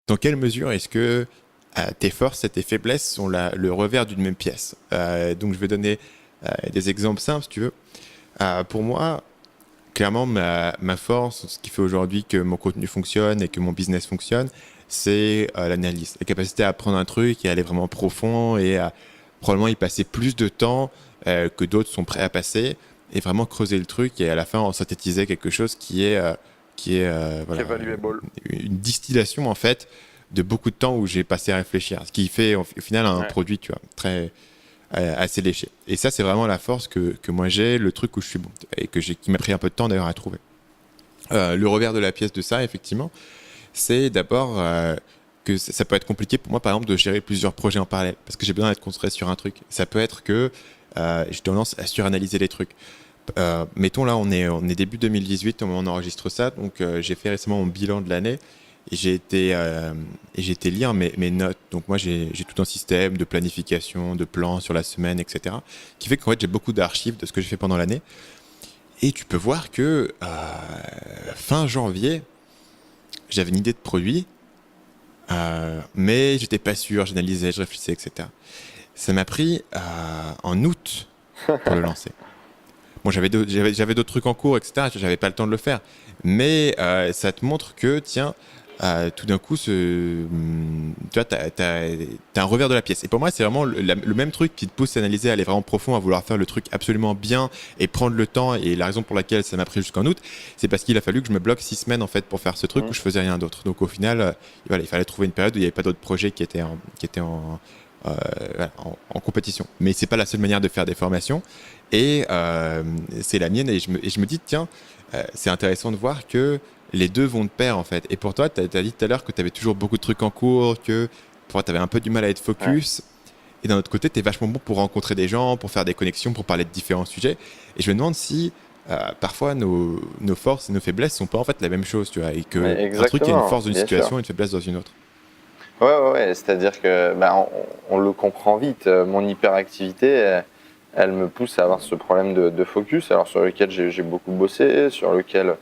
dans quelle mesure est-ce que tes forces et tes faiblesses sont le revers d'une même pièce? Donc je vais donner des exemples simples si tu veux. Pour moi, clairement, ma force, ce qui fait aujourd'hui que mon contenu fonctionne et que mon business fonctionne, c'est l'analyse, la capacité à prendre un truc et aller vraiment profond et à probablement y passer plus de temps que d'autres sont prêts à passer et vraiment creuser le truc et à la fin en synthétiser quelque chose qui est Qui est voilà, valuable. une distillation en fait de beaucoup de temps où j'ai passé à réfléchir, ce qui fait au final un Ouais. produit, tu vois, très assez léché. Et ça, c'est vraiment la force que moi j'ai, le truc où je suis bon et qui m'a pris un peu de temps d'ailleurs à trouver. Le revers de la pièce de ça, effectivement, c'est d'abord que ça peut être compliqué pour moi, par exemple, de gérer plusieurs projets en parallèle parce que j'ai besoin d'être concentré sur un truc. Ça peut être que j'ai tendance à suranalyser les trucs. Mettons là, on est début 2018 au moment où on enregistre ça, donc j'ai fait récemment mon bilan de l'année et j'ai été lire mes notes. Donc moi, j'ai tout un système de planification, de plans sur la semaine, etc. Qui fait qu'en fait, j'ai beaucoup d'archives de ce que j'ai fait pendant l'année. Et tu peux voir que fin janvier, j'avais une idée de produit, mais j'étais pas sûr, j'analysais, je réfléchissais, etc. Ça m'a pris en août pour le lancer. Bon, j'avais d'autres trucs en cours, etc. J'avais pas le temps de le faire. Mais ça te montre que, tiens, tout d'un coup, tu vois, t'as un revers de la pièce. Et pour moi, c'est vraiment le même truc qui te pousse à analyser, à aller vraiment profond, à vouloir faire le truc absolument bien et prendre le temps. Et la raison pour laquelle ça m'a pris jusqu'en août, c'est parce qu'il a fallu que je me bloque 6 semaines en fait pour faire ce truc où Mhm. je faisais rien d'autre. Donc au final, voilà, il fallait trouver une période où il n'y avait pas d'autres projets qui étaient voilà, en compétition. Mais c'est pas la seule manière de faire des formations. Et c'est la mienne. Et je me dis, tiens, c'est intéressant de voir que les deux vont de pair en fait. Et pour toi, tu as dit tout à l'heure que tu avais toujours beaucoup de trucs en cours, que tu avais un peu du mal à être Ouais. focus. Et d'un autre côté, tu es vachement bon pour rencontrer des gens, pour faire des connexions, pour parler de différents sujets. Et je me demande si parfois nos forces et nos faiblesses sont pas en fait la même chose, tu vois, et que Mais un truc est une exactement, force d'une bien sûr. situation et une faiblesse dans une autre. Ouais, ouais, ouais. C'est-à-dire que bah, on le comprend vite. Mon hyperactivité, elle me pousse à avoir ce problème de focus, alors sur lequel j'ai beaucoup bossé, sur lequel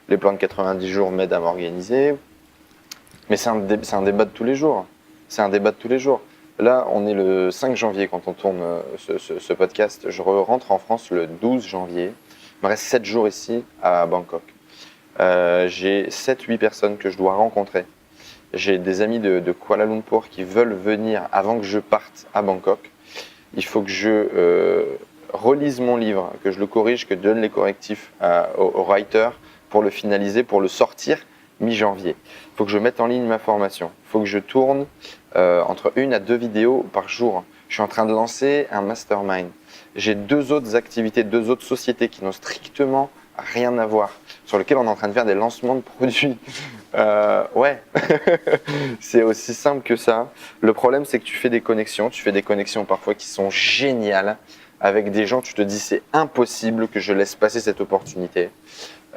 les plans de 90 jours m'aident à m'organiser. Mais c'est un débat de tous les jours. C'est un débat de tous les jours. Là, on est le 5 janvier quand on tourne ce podcast. Je rentre en France le 12 janvier. Il me reste 7 jours ici à Bangkok. J'ai 7-8 personnes que je dois rencontrer. J'ai des amis de Kuala Lumpur qui veulent venir avant que je parte à Bangkok. Il faut que je relise mon livre, que je le corrige, que je donne les correctifs au writer pour le finaliser, pour le sortir mi-janvier. Il faut que je mette en ligne ma formation. Il faut que je tourne entre 1 à 2 vidéos par jour. Je suis en train de lancer un mastermind. J'ai 2 autres activités, 2 autres sociétés qui n'ont strictement rien à voir, sur lesquelles on est en train de faire des lancements de produits. Ouais, c'est aussi simple que ça. Le problème, c'est que tu fais des connexions parfois qui sont géniales avec des gens, tu te dis c'est impossible que je laisse passer cette opportunité.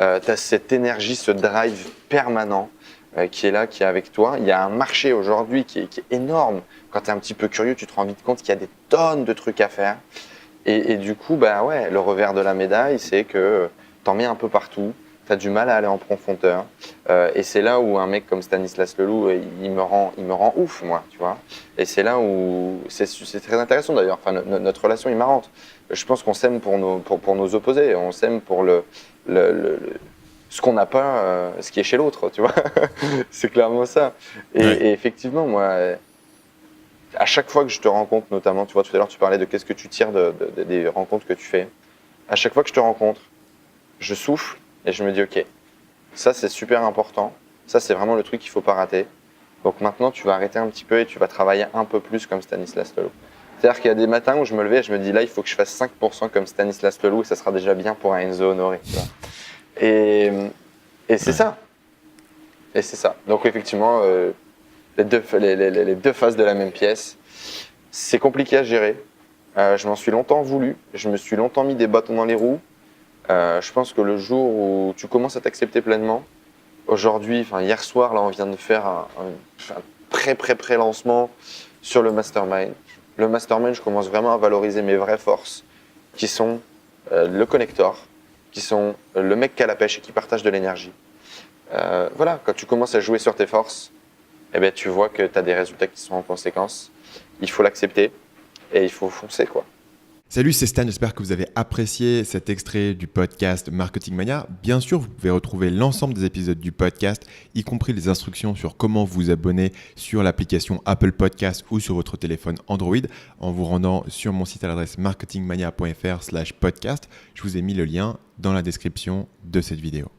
Tu as cette énergie, ce drive permanent qui est là, qui est avec toi. Il y a un marché aujourd'hui qui est énorme. Quand tu es un petit peu curieux, tu te rends vite compte qu'il y a des tonnes de trucs à faire. Et du coup, bah ouais, le revers de la médaille, c'est que t'en mets un peu partout, tu as du mal à aller en profondeur. Et c'est là où un mec comme Stanislas Leloup, il me rend ouf, moi, tu vois. Et c'est là où c'est très intéressant d'ailleurs. Enfin, notre relation est marrante. Je pense qu'on s'aime pour nos opposés. On s'aime pour ce qu'on n'a pas, ce qui est chez l'autre, tu vois. C'est clairement ça. Ouais. Et effectivement, moi, à chaque fois que je te rencontre, notamment, tu vois, tout à l'heure, tu parlais de qu'est-ce que tu tires des rencontres que tu fais. À chaque fois que je te rencontre, je souffle et je me dis, OK, ça, c'est super important. Ça, c'est vraiment le truc qu'il ne faut pas rater. Donc maintenant, tu vas arrêter un petit peu et tu vas travailler un peu plus comme Stanislas Leloup. C'est-à-dire qu'il y a des matins où je me levais et je me dis, là, il faut que je fasse 5% comme Stanislas Leloup et ça sera déjà bien pour un Enzo Honoré. Tu vois. Et, et c'est Ouais. ça. Et c'est ça. Donc effectivement, les deux faces de la même pièce. C'est compliqué à gérer. Je m'en suis longtemps voulu. Je me suis longtemps mis des bâtons dans les roues. Je pense que le jour où tu commences à t'accepter pleinement, aujourd'hui, enfin hier soir, là, on vient de faire un pré-lancement sur le mastermind. Le mastermind, je commence vraiment à valoriser mes vraies forces, qui sont le connector, qui sont le mec qui a la pêche et qui partage de l'énergie. Voilà, quand tu commences à jouer sur tes forces, eh ben, tu vois que tu as des résultats qui sont en conséquence. Il faut l'accepter et il faut foncer, quoi. Salut, c'est Stan, j'espère que vous avez apprécié cet extrait du podcast Marketing Mania. Bien sûr, vous pouvez retrouver l'ensemble des épisodes du podcast, y compris les instructions sur comment vous abonner sur l'application Apple Podcast ou sur votre téléphone Android en vous rendant sur mon site à l'adresse marketingmania.fr/podcast. Je vous ai mis le lien dans la description de cette vidéo.